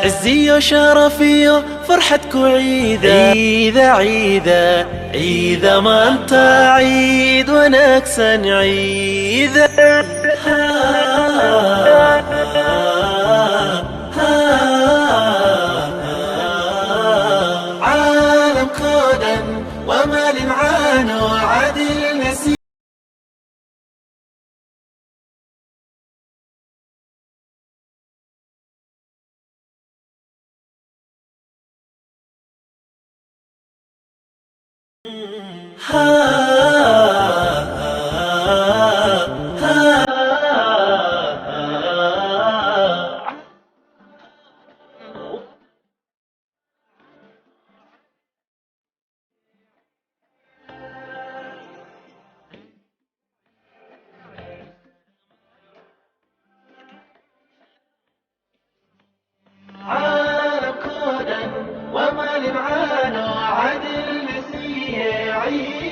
عزي وشرفي فرحتكو عيدة عيدة عيدة عيدة، ما انت عيد ونكسا عيدة. عالم كودا ومال عانى وعدل نسيب. عالم كودا ومال عانى وعدل نسيه عيد.